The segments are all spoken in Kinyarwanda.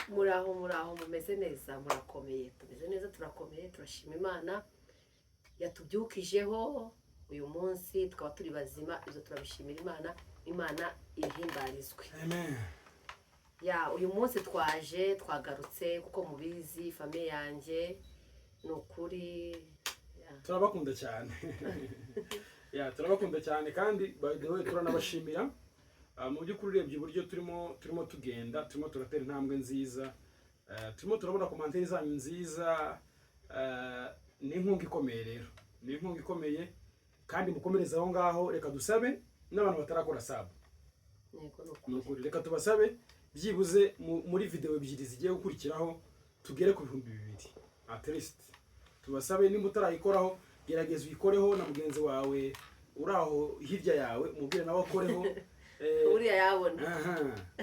muraho mumeze neza murakomeye tumeze neza turakomeye turashima Imana yatubyukijeho uyu munsi tukaba turi bazima izo turabishimira Imana ihimbarizwe. Amen. Uyu munsi twagarutse kuko mubizi famille yanje nukuri turabakunda cyane. Turabakunda cyane kandi by the way turanabashimira. Mu by'ukuri urebye uburyo turimo tugenda turimo turatera intambwe nziza, turimo turabona commentaire zanyu nziza, ni inkunga ikomeye rero, ni inkunga ikomeye kandi mukomereza aho ngaho. Reka dusabe n'abantu batarakora sub, nukuri reka tubasabe byibuze muri video ebyiri zigiye gukurikiraho tugere ku 2,000 at least. Tubasabe nimba utarayikoraho gerageza uyikoreho na mugenzi wawe uraho hirya yawe umubwire nawe akoreho. Uriya yabona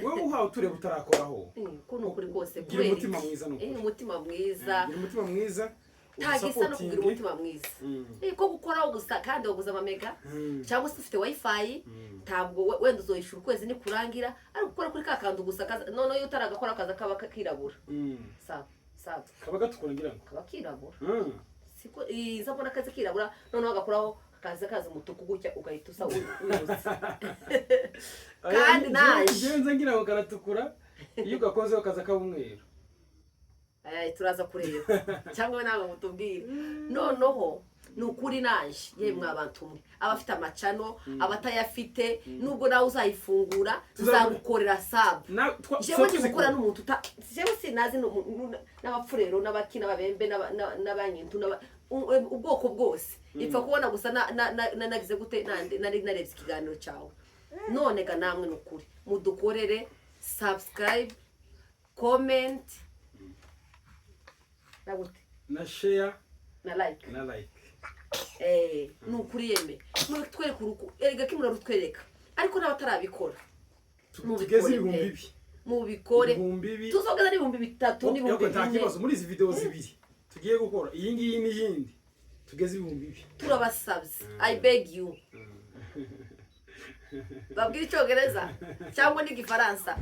wowe uhawe tureba utarakoraho kuno kuri kose gira umutima mwiza nuko umutima mwiza gira umutima mwiza tagisa no kugira umutima mwiza ko gukoraho gusa kandi waguza amamega cyangwa se ufite wifi ntabwo wenda uzoyishura ukwezi ni kurangira ari gukora kuri kakandi gusa none iyo utaragakora akaza kaba kakirabura sa kaba gatukura ngira ngo kaba kirabura siko izabona akazi kirabura none wagakoraho kaza umutuku gutya ugahita usa uruzi kandi naje ngenze ngira ngo karatukura iyo ugakoze ukaza kabumweru turaza kureba cyangwa nawe mutubwire noneho nukuri naje yemwe abantu mwe abafite amacano abatayafite nubwo nawe uzayifungura tuzagukorera sub jewe ngikora n'umuntu jewe sinazi n'abapfurero n'abakina babembe n'abanyintu ubwoko bwose ipfa kubona gusa nagize gute nari narebye ikiganiro cyawe none ga namwe nukuri mudukorere subscribe comment na share na like nukuri yeme twereka uruku erega kimura rutwereka ariko n'abatarabikora tugeze 2,000 mubikore tuzogeza 3,000 n'ibihumbi nta kibazo muri izi video zibiri tugiye gukora iyi ngiyi n'iyindi tugeze 2,000 turabasabye I beg you babwira icyongereza cyangwa n'igifaransa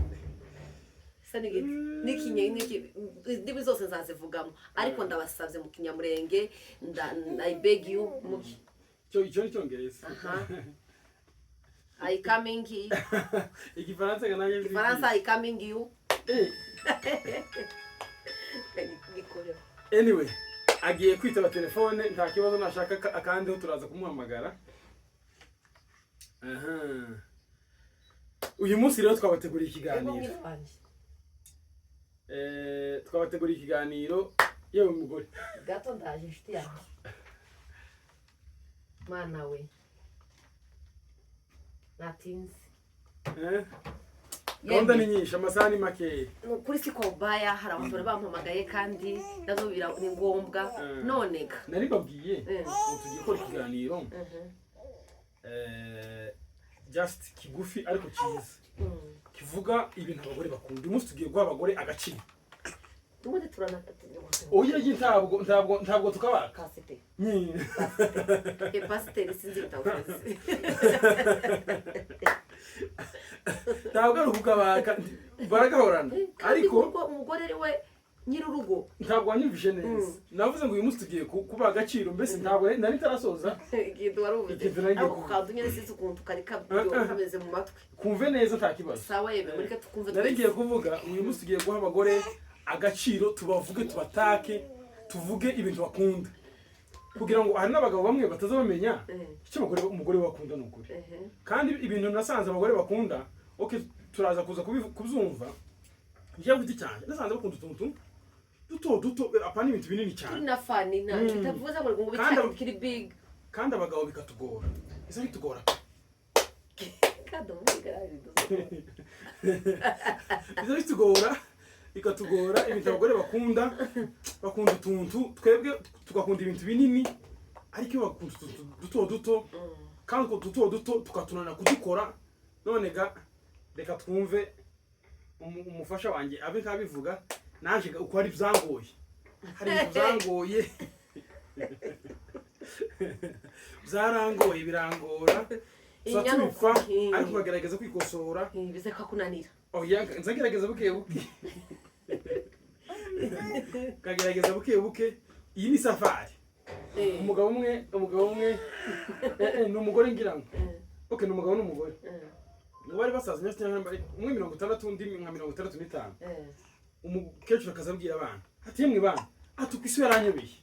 ndimi zose nzazivugamo ariko ndabasabye mu kinyamurenge I beg you icyo ni cyongereza I coming you igifaransa gananye igifaransa I coming you anyway agiye kwitaba telefone nta kibazo nashaka akandeho turaza kumuhamagara. Uyu munsi rero twabateguriye ikiganiro twabateguriye ikiganiro yewe mugore gato ndaje inshuti yawe mana we natinze gahunda ni nyinshi amasaha ni makeya kuri siko baya hari abantu bampamagaye kandi nazo ni ngombwa none ga nari babwiye tugiye gukora ikiganiro just kigufi ariko cyiza kivuga ibintu abagore bakunda. Umunsi tugiye guha abagore agaciro tumude turana oya ntabwo tukabaka kasete pasiteri sinzi bitavuze ntabwo ari ukubaka baragahorana ariko umugore ari we nyirurugo ntabwo wanyumvishe neza. Navuze ngo uyu munsi tugiye kuba agaciro mbese ntabwo nari tarasoza igihe waruvuze ako kantu nyine sisi ukuntu karika kameze mu matwi kumve neza nta kibazo sawa yebe muri tukumve nari ngiye kuvuga uyu munsi tugiye guha abagore agaciro tubavuge tubatake tuvuge ibintu bakunda kugira ngo hari n'abagabo bamwe batazabamenya icyo umugore bakunda n'ukuri kandi ibintu nasanze abagore bakunda turaza kuza kubyumva njye gute cyane nasanze bakunda utuntu duto apana ibintu binini cyane na fani na bitavuze ngo bicyane kiri big kandi abagabo bikatugora ese bitugora kado mugararizo bitugora ikatugora ibintu abagore bakunda utuntu twebwe tugakunda ibintu binini ariko iyo bakunda duto kandi uko duto tukatunana kudukora. None ga reka twumve umufasha wanjye abe kabivuga naje uko ari byangoye hari byangoye byarangoye birangora satupfa ariko bagerageza kwikosora bize kakunanira oya nzagerageza buke kagerageza buke buke. Iyi ni safari. Umugabo umwe ni umugore ngira ngo. Okay, ni umugabo n'umugore. Bari basazanye cyangwa umwe 60 undi nka 65. Umukecuru akazabwira abana ati yemwe bana atukwisi yaranyobeye.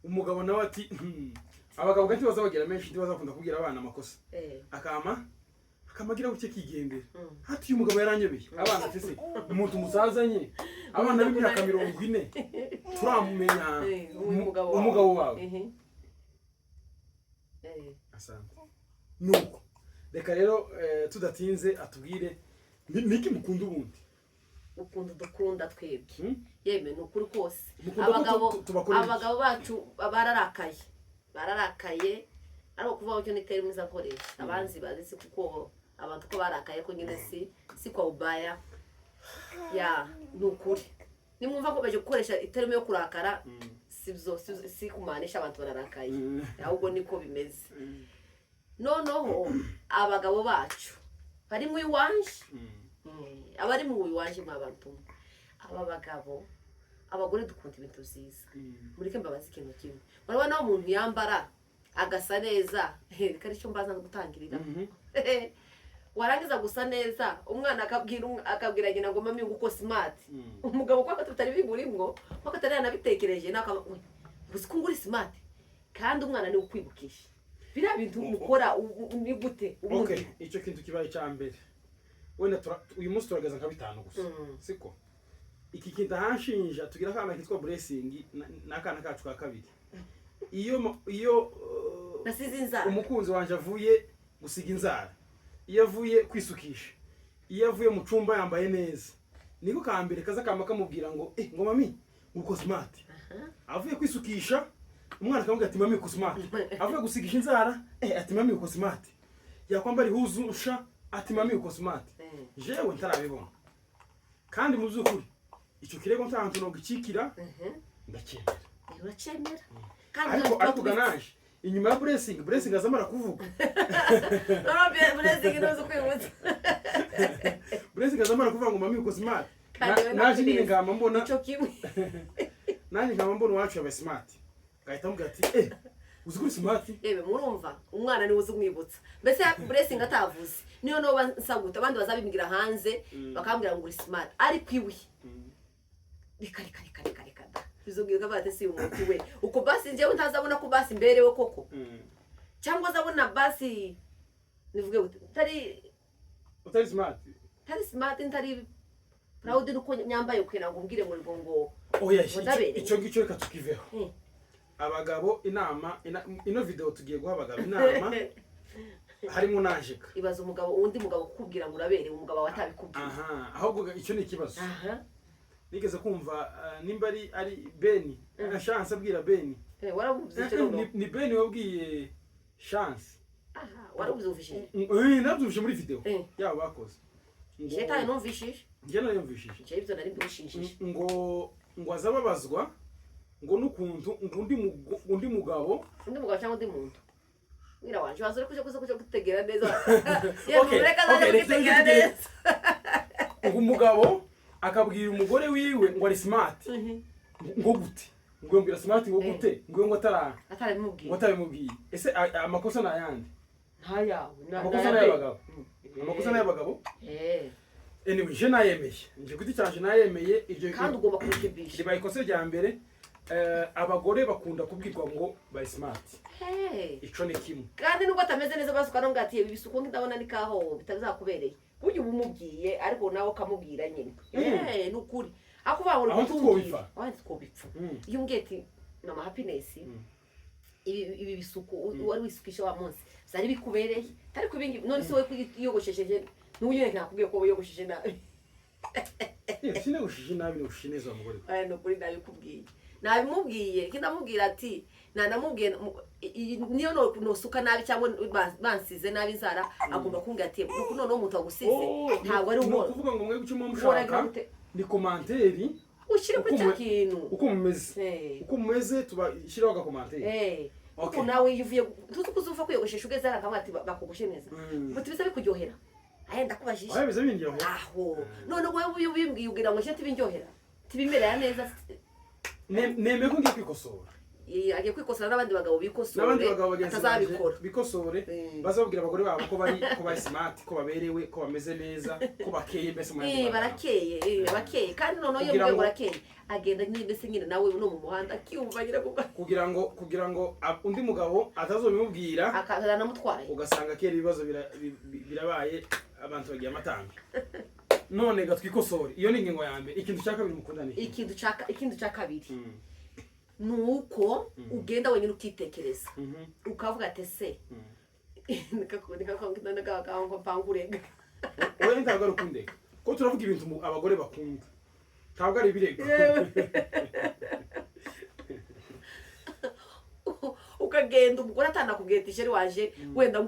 Umugabo nawe ati abagabo gati bazabagira menshi ndi bazakunda kubwira abana amakosa. Akamagira buke kigendera. Ati uyu mugabo yaranyobeye. Abana ati se umuntu musazanye abana b'imyaka 40 turamumenya umugabo wawe. Asante. Nuko reka rero tudatinze atubwire niki mukunda ubundi. Ukunda dukunda twebwe. Yeme nukuri kose. Abagabo bacu bararakaye ariko kuvuga cyo nitera imiza nkoresha. Abanzi bazi kuko abantu ko barakaye ko nyine si kwa ubaya. Ya nukuri. Nimwumva ko baje gukoresha iterimo yo kurakara sibyo si kumanisha abantu bararakaye. Ahubwo niko bimeze. Noneho abagabo bacu bari mu iwanje. Abari mu iwanje mwabantu. Aba bagabo abagore dukunda ibintu byiza. Murike mbabazi ikintu kimwe. Urabona umuntu yambara agasa neza. Kari cyo mbaza gutangirira. Warangiza gusa neza umwana akabwira nyina ngo mami nguko smart. Umugabo kwa tutari bigurimwo kwa katari yanabitekereje naka gusa nguri smart. Kandi umwana ni ukwibukisha. Bira bintu mukora ni gute ubundi. Okay, icyo kintu kibaye cyambere. Wenda uyu munsi turagaza nka 5 gusa. Siko. Iki kintu hanshinja tugira kana kitwa blessing nakana kacu ka kabiri. Iyo nasize inzara. Umukunzi wanje avuye gusiga inzara. Iyo avuye kwisukisha. Iyo avuye mu cumba yambaye neza. Niko kambere kaza kama kamubwira ngo ngo mami uko smart. Avuye kwisukisha umwana akamubwira ati mami uko smart. Avuye gusigisha inzara ati mami uko smart. Yakwambara ihuzusha ati mami uko smart. Jewe ntarabibona. Kandi mu byukuri icyo kirego ntantu no gicikira ndakemera. Uracemera. Kandi ariko ganaje inyuma ya blessing azamara kuvuga. Blessing nozo kwibutsa. Blessing azamara kuvuga ngo mami uko smart. Naje nyine ngamba mbona icyo kimwe. Nani ngamba mbona wacu aba smart. Gahita mubwira ati uzi kuri smart. Yebe murumva umwana ni uzi kumwibutsa. Mbese blessing atavuze. Niyo no bansaguta abandi bazabimbwira hanze bakambwira ngo uri smart ari kwiwe. Reka. Bizobwira bate si umuntu we. Uko basi njewe ntazabona ko basi mberewe koko. Cyangwa zabona basi nivuge utari smart. Tari smart ntari proud nuko nyambaye kwera ngo mbwire ngo oya icyo ngicyo reka tukiveho. Abagabo inama ino video tugiye guha abagabo inama harimo najika. Ibaza umugabo undi mugabo kukubwira ngo urabere umugabo watabikubwira. Ahubwo icyo ni kibazo. Nigeze kumva nimba ari Beni chance abwira Beni. Waravuze cyo no. Ni Beni wabwiye chance. Waravuze ufishije. Nabyumvise muri video. Yaba bakoze. Jeta numvishije. Njye nayumvishije. Je ibyo nari mbishishije. Ngo azababazwa ngo nukuntu undi mugabo cyangwa undi muntu. Mira wanje wazore kuja gutegera neza. Okay, gutegera neza. Umugabo akabwira umugore wiwe ngo ari smart. Ngo gute? Ngo mbira smart ngo gute? Ngo atarimubwiye. Ngo atabimubwiye. Ese amakosa na yandi? Ntayawe. Amakosa na y'abagabo. Amakosa na y'abagabo? Anyway, je nayemeye. Nje kuti cyanje nayemeye ibyo kandi ugomba kubikibisha. Ribaye ikosa rya mbere. Abagore bakunda kubwirwa ngo bari smart. Ico ni kimwe. Kandi nubwo atameze neza basuka no ngatiye bibisuko ndabona ni kaho bitazakubereye. Buryo bumubwiye ariko nawe kamubwira nyine. Nukuri. Akuvuga ngo twobipfa. Twobipfa. Iyo ngeti mama happiness. Ibi bisuko wari wisukisha wa munsi. Zari bikubereye. Tari kubingi none se we kuyogoshesheje n'unyene nakubwiye ko yogosheshe nabi. Sine gushije nabi no gushineza umugore. Nukuri nabikubwiye. Nabimubwiye kindamubwira ati nanamubwiye niyo no suka nabi cyangwa bansize nabi inzara agomba kumbwira ati nuko none umuntu agusize ntabwo ari ubona kuvuga ngo mwe gucuma mushaka ni commentaire ushire ku cyakintu uko mumeze tubashiraho ga commentaire uko nawe yuvuye tuzukuzuva kuyogoshesha ugeze arakamwa ati bakugushe neza muti biza bikuryohera ayenda kubajije biza binjyohera aho none wowe ubimbwiye ugira ngo shati binjyohera tibimerera neza nemeye ko ngiye kwikosora agiye kwikosora n'abandi bagabo bikosore n'abandi bagabo atazabikora bikosore bazabwira abagore babo ko bari smart ko baberewe ko bameze neza ko bakeye mbese barakeye kandi noneho iyo mwe barakeye agenda mbese nyine nawe no mu muhanda akiyumva nyine kugira ngo undi mugabo atazobimubwira akazana mutwaye ugasanga kera ibibazo birabaye abantu bagiye amatanga none gatwikosore iyo ni ingingo ya mbere ikintu cya kabiri mukundane ikintu cya kabiri nuko ugenda wenyine ukitekereza ukavuga ati se niko pangurega oya ntabwo ari ukundega ko turavuga ibintu abagore bakunda ntabwo ari ibirego ukagenda umugore atanakubwira ati sheri waje wenda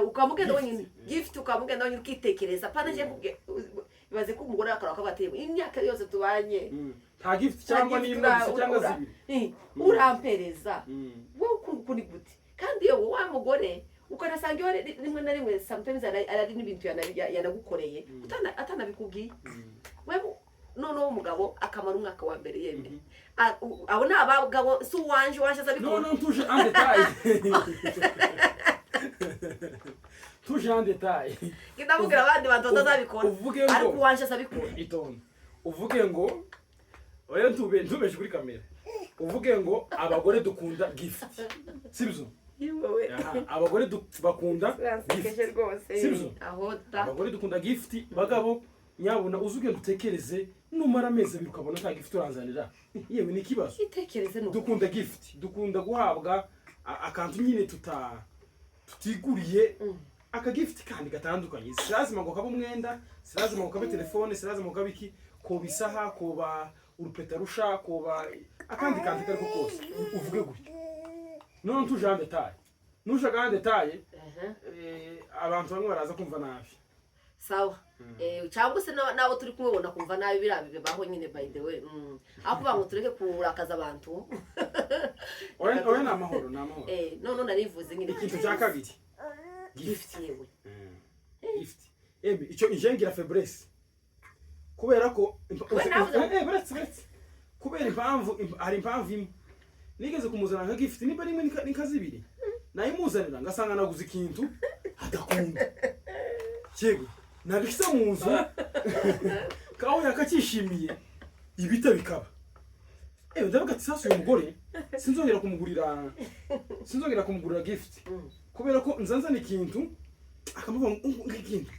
ukamugenda wenyine gift ukamugenda wenyine ukitekereza pana je kubwe bibaze ko umugore akara kabateye imyaka yose tubanye nta gift cyangwa n'imwe cyangwa zibiri urampereza wowe kuni gute kandi iyo wa mugore ukanasanga iyo rimwe na rimwe sometimes ari n'ibintu yanagukoreye atanabikubwiye wewe noneho umugabo akamara umwaka wa mbere yembe abo ni abagabo si uwanje azabikora no tuje en détail tuje en détail ndamubwira abandi bantu batazabikora ariko uwanje azabikora itonde uvuge ngo oya ntubeje kuri kamera uvuge ngo abagore dukunda gift sibyo abagore bakunda gift sibyo abagore dukunda gift bagabo nyabona uzugenda utekereze numara amezi abiri ukabona nta gift uranzanira yewe ni kibazo itekereze no dukunda gift dukunda guhabwa akantu nyine tutiguriye aka gift kandi gatandukanye sirazima ngo kaba umwenda sirazima ngo kaba telefone sirazima ngo kaba iki ko bisaha ko ba urupeta rusha ko ba akandi kandi kariko kose uvuge gutyo none tujande taye nushagande taye abantu bamwe baraza kumva nabi sawa cyangwa se nabo turi kumubona kumva nabi birabibe baho nyine by the way aho kuvuga ngo tureke kurakaza abantu oya namahoro no narivuze nyine ikintu cya kabiri gift yewe gift icyo injengira faiblesse kubera ko kubera impamvu hari impamvu imwe nigeze kumuzana nka gift niba rimwe nikazibiri nayimuzanira ngasanga naguze ikintu adakunda cyego nabishyize mu nzu kaho yakakishimiye ibita bikaba ndavuga ati sasa uyu mugore sinzongera kumugurira gift kubera ko nzanzana ikintu akamuvuga nk'ikintu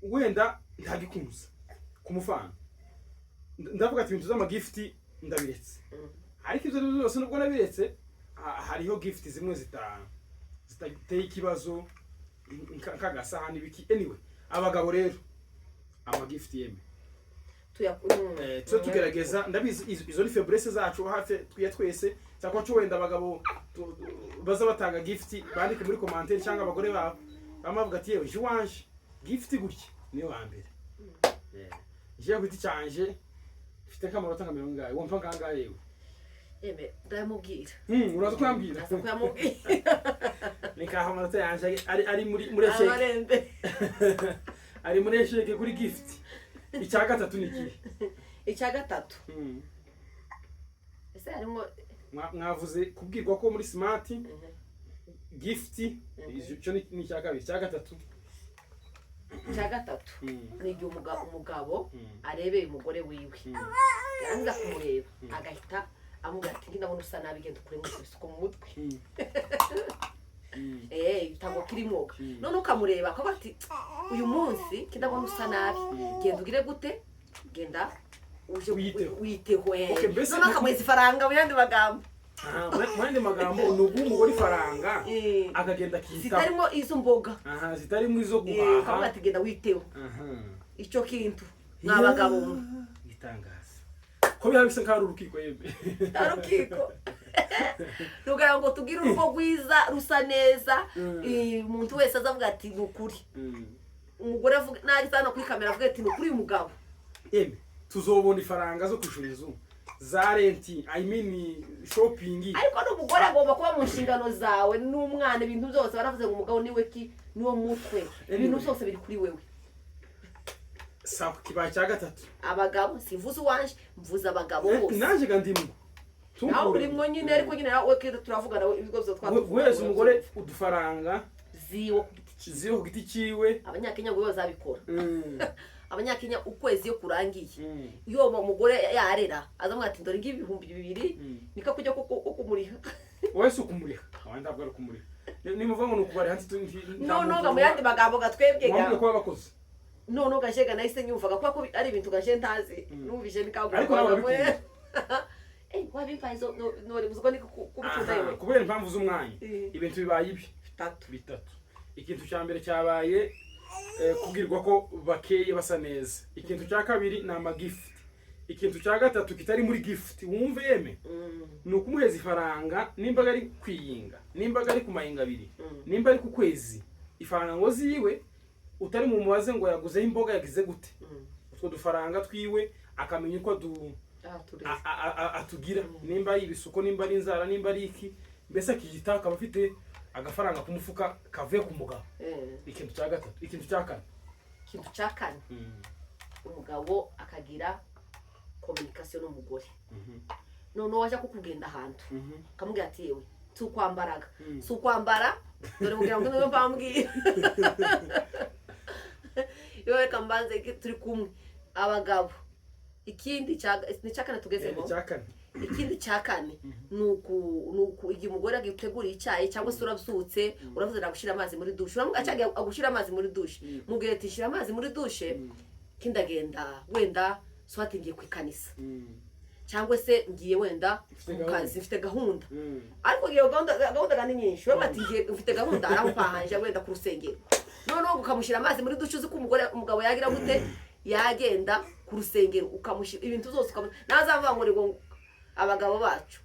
wenda ntagikunze kumufana ndavuga ati ibintu z'amagifti ndabiretse ariko ibyo byose nubwo nabiretse hariho gift zimwe zitateye ikibazo nk'agasahani biki anyway abagabo rero amagifti yeme tugerageza ndabizi izo ni faiblesse zacu hafi twese cyangwa cyo wenda abagabo baza batanga gift bandike muri commentaire cyangwa abagore babo bamavuga ati yewe jiwanje gift gutya niyo wa mbere je guti cyanje mfite kamaro tanga 100 wumva kangahe yewe ndamubwira uraza kwambwira nikaha amanota yanje ari muri esheke ari muri esheke kuri gift icya gatatu ni kihe icya gatatu ese harimo mwavuze kubwirwa ko muri smart gift icyo ni icya kabiri icya gatatu ni igihe umugabo arebeye umugore wiwe yarangiza kumureba agahita amubwira ati ndabona usa nabi genda ukure mu mutwe itango kirimo none ukamureba akavuga ati uyu munsi kindabona usa nabi genda ugire gute genda uje witeho none akamweza ifaranga mu yandi magambo mwende magambo nugu umugore ifaranga akagenda kiyita zitarimo izo mboga zitarimo izo guhaha akavuga ati genda witeho icyo kintu mwabagabo gitangaza ko biha bisa nk'ari urukiko yembe arukiko nugira ngo tugire urugo rwiza rusa neza umuntu wese azavuga ati ni ukuri umugore avuga nari sana kuri kamera avuga ati ni ukuri uyu mugabo yembe tuzobona ifaranga zo kwishura inzu za renti shopping ariko n'umugore agomba kuba mu nshingano zawe n'umwana ibintu byose baravuze ngo umugabo niwe ki niwo mutwe ibintu byose biri kuri wewe sawa kibaye cya gatatu abagabo simvuze uwanje mvuze abagabo bose naje gandimwe nawe urimwo nyine ariko nyine nawe turavugana ibigo byose guheza umugore udufaranga ziwo ku giti ciwe abanyakenya ngo bazabikora abanyakenya ukwezi yo kurangiye iyo umugore yarera azamwe ati ndore ng'ibihumbi 2 nika kujya ko kumuriha wese ukumuriha wanda bwa kumuriha ni muvuga ngo nukubari hanze no mu yandi magambo gatwebwe ga wamwe ko bakoze no gashega nahise nyumvaga ko ari ibintu gaje ntazi numvise nikagura ariko nababikora wabimvaye none muzuko ni kubitunda yewe kubera impamvu z'umwanya ibintu bibaye ibi bitatu ikintu cya mbere cyabaye kubwirwa ko bakeye basa neza ikintu cya kabiri ni amagift ikintu cya gatatu kitari muri gift wumve yeme ni ukumuheza ifaranga nimba ari kwiyinga nimba ari kumayinga abiri nimba ari ku kwezi ifaranga ngo ziwe utari mu mubaze ngo yaguzeho imboga yagize gute utwo dufaranga twiwe akamenya uko atugira nimba ari ibisuko nimba ari inzara nimba ari iki mbese akiyita akaba afite agafaranga ku mufuka kavuye ku mugabo ikintu cya gatatu ikintu cya kane umugabo akagira communication n'umugore none waje kukugenda ahantu kamubwira ati yewe tukwambaraga sukwambara dore kugira ngo niyo bambwiye yewe kambanze turi kumwe abagabo ikindi cyakane tugezemo ikindi cyakane nuku igihe umugore agiteguriye icyayi cyangwa se urabyutse uravuze nagushira amazi muri dushe uramugacaga agushira amazi muri dushe mubwire ati shira amazi muri dushe kindagenda wenda swati ngiye kwikanisa cyangwa se ngiye wenda mukazi mfite gahunda ariko giye gahunda gani nyinshi we bati ngiye mfite gahunda arampahanje wenda ku rusengero none ukamushira amazi muri dushe uzi ko umugabo yagira gute yagenda ku rusengero ukamushira ibintu zose nazavuga ngo abagabo bacu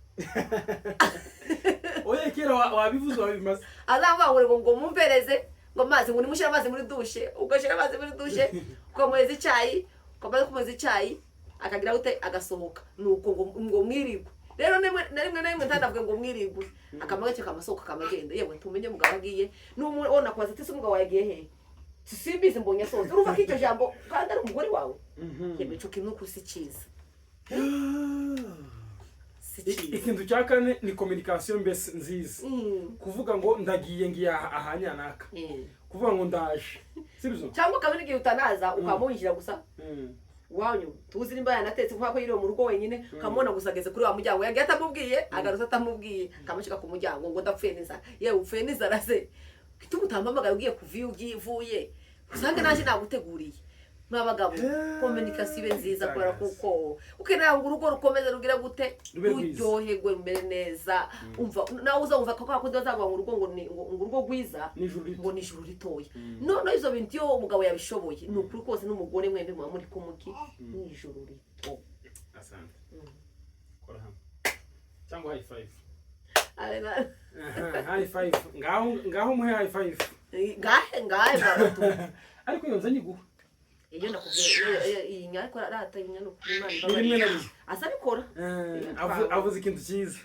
oye kera wabivuze wabimaze azavuga ngo mumpereze ngo amazi ngo nimushira amazi muri dushe ugashira amazi muri dushe ukamuheza icyayi ukamara kumuheza icyayi akagira gute agasohoka nuko ngo mwirigwe rero na rimwe ntandavuga ngo mwirigwe akamagace kamasohoka kamagenda yewe tumenye mugabo agiye n'ubona kwaza ati umugabo yagiye he simbizi mbonye soze urumva ko icyo jambo kandi ari umugore wawe yewe cyo kintu kusi cyiza ikintu cya kane ni communication mbese nziza kuvuga ngo ndagiye ngiye ahanyanaka kuvuga ngo ndaje sibyo cyangwa kabiri gihe utanaza ukamuhinjira gusa wanyu tuzi nimba yanatetse kuko ko yiriwe mu rugo wenyine ukamubona gusa ageze kuri wa muryango yagiye atamubwiye agaruza atamubwiye kamushika ku muryango ngo ndapfuye neza yewe upfuye neza raze kitumutambaga ugiye kuviye ugivuye usanga naje naguteguriye mwabagabo communication ibe nziza kubera kuko ukenera ngo urugo rukomeze rugira gute ruryoherwe mbere neza umva nawe uzumva ko kwakundi bazava mu rugo ngo urugo rwiza ngo ni ijuru ritoya none izo bintu yo umugabo yabishoboye ni ukuri kose n'umugore mwembe mwa muri kumuki ni ijuru rito asante kora hamwe cyangwa high five high five ngaho muhe high five ngahe barutu ariko yonza nyiguha iyo nakubwiye iyi nyari ko rata inyano Imana asa bikora avuze ikintu cyiza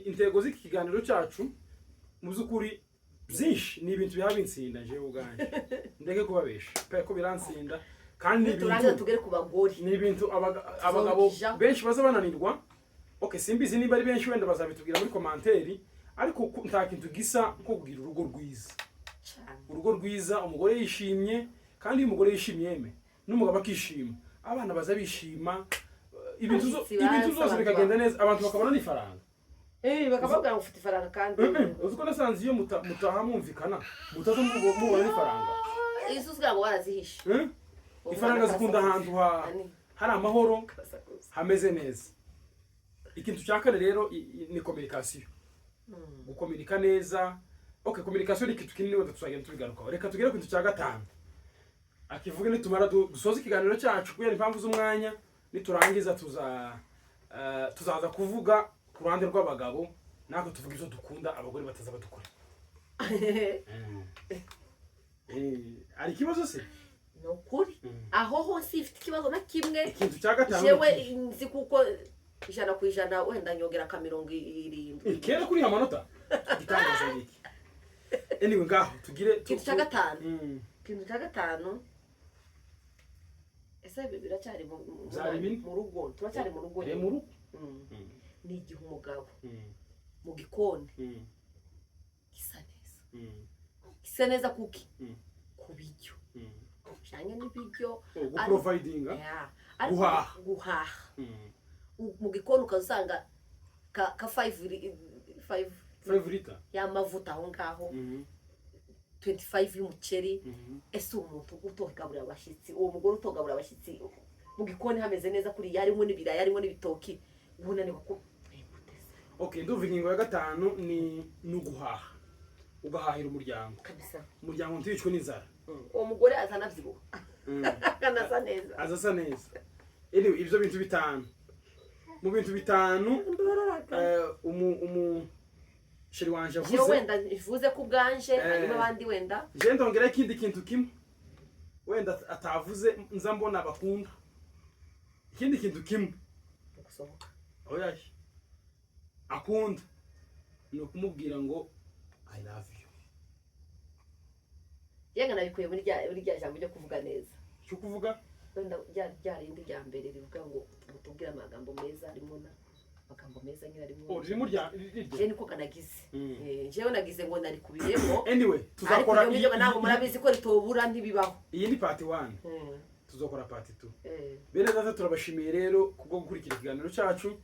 intego z'iki kiganiro cyacu mu by'ukuri byinshi ni ibintu byabinsinda je ubwanje ndeke kubabesha ko biransinda kandi turangiza tugere ku bagore ni ibintu abagabo benshi baza bananirwa okay simbizi niba ari benshi wenda bazabitubwira muri commentaire ariko nta kintu gisa nko kugira urugo rwiza umugore yishimye kandi umugore yishimye yeme n'umugabo akishima abana baza bishima ibintu zose bikagenda neza abantu bakabona n'ifaranga bakavuga ngo ufite ifaranga kandi uziko nasanze iyo mutaha mwumvikana mutaza mubona n'ifaranga isusugira ngo barazihisha ifaranga zikunda ahantu hari amahoro hameze neza ikintu cya kane rero ni communication gukomunika neza okay communication ni ikintu kinini wenda tuzagenda tubigarukaho reka tugere ku kintu cya gatanu akivuga nitumara dusoza ikiganiro cyacu kubera impamvu z'umwanya niturangiza tuzaza kuvuga ku ruhande rw'abagabo nako tuvuga izo dukunda abagore bataza badukora ari kibazo se no kuri aho hose ifite kibazo na kimwe ikintu cya gatanu jewe nzi kuko 100% wenda nyongera ka 70 ikera kuri amanota gitangaza iki anyway ngaho tugire ikintu cya gatanu ikintu cya gatanu ese biracyari Byari bine? mu rugo turacyari mu rugo mu rugo ni igihe umugabo mu gikoni gisa neza kuki ku biryo cyane n'ibiryo guprovidinga guhaha mu gikoni ukazanga ka 5 liter y'amavuta aho ngaho 25 y'umuceri ese umuntu utogaburira abashyitsi uwo mugore utogaburira abashyitsi mu gikoni hameze neza kuri yarimo n'ibiraya yarimo n'ibitoki ubona ni ko okay nduva ingingo ya gatanu ni uguhaha ugahahira umuryango kabisa umuryango ntiyicwe n'inzara uwo mugore azanavyibuha kanasa neza azasa neza ibyo bintu bitanu mu bintu bitanu sheri wanje avuze je wenda ivuze ku bwanje hanyuma abandi wenda je ndongera ikindi kintu kimwe wenda atavuze nza mbona bakunda ikindi kintu kimwe gusohoka oya akunda no kumubwira ngo I love you yenga nabikuye muri rya jambo ryo kuvuga neza cyo kuvuga wenda rindi rya mbere rivuga ngo mutubwira amagambo meza arimo na magambo meza nyine arimo riri muri rya je niko kanagize jewe nagize ngo nari kubiyemo anyway tuzakora iyo ntabwo murabizi ko ritobura ntibibaho iyi ni part 1 tuzokora part 2 bene data turabashimiye rero kubwo gukurikira ikiganiro cyacu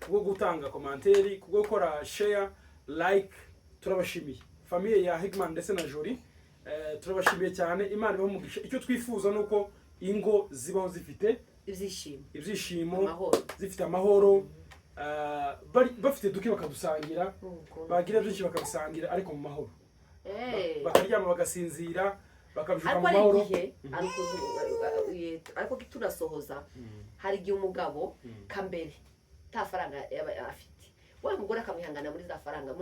kubwo gutanga commentaire kubwo gukora share like turabashimiye famille ya Hegman ndetse na Jolie turabashimiye cyane Imana ibamugisha icyo twifuza nuko ingo zibaho zifite ibyishimo zifite amahoro bafite duke bakadusangira bagira byinshi bakabisangira ariko mu mahoro bakaryama bagasinzira bakabyuka mu mahoro ariko turasohoza hari igihe umugabo kambere ta faranga afite wa mugore akamwihangana muri za faranga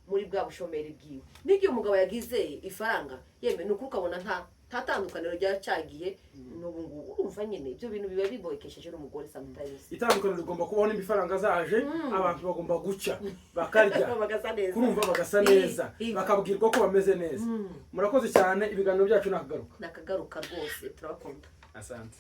muri bwa bushomeri bwiwe n'igihe umugabo yagize ifaranga yeme nuko ukabona ntatandukaniro ryacagiye n'ubu ngubu urumva nyine ibyo bintu biba biboyekesheje n'umugore sometimes itandukaniro rigomba kubaho n'ibifaranga zaje abantu bagomba guca bakarya kurumva bagasa neza bakabwirwa ko bameze neza murakoze cyane ibiganiro byacu nakagaruka rwose turabakunda asante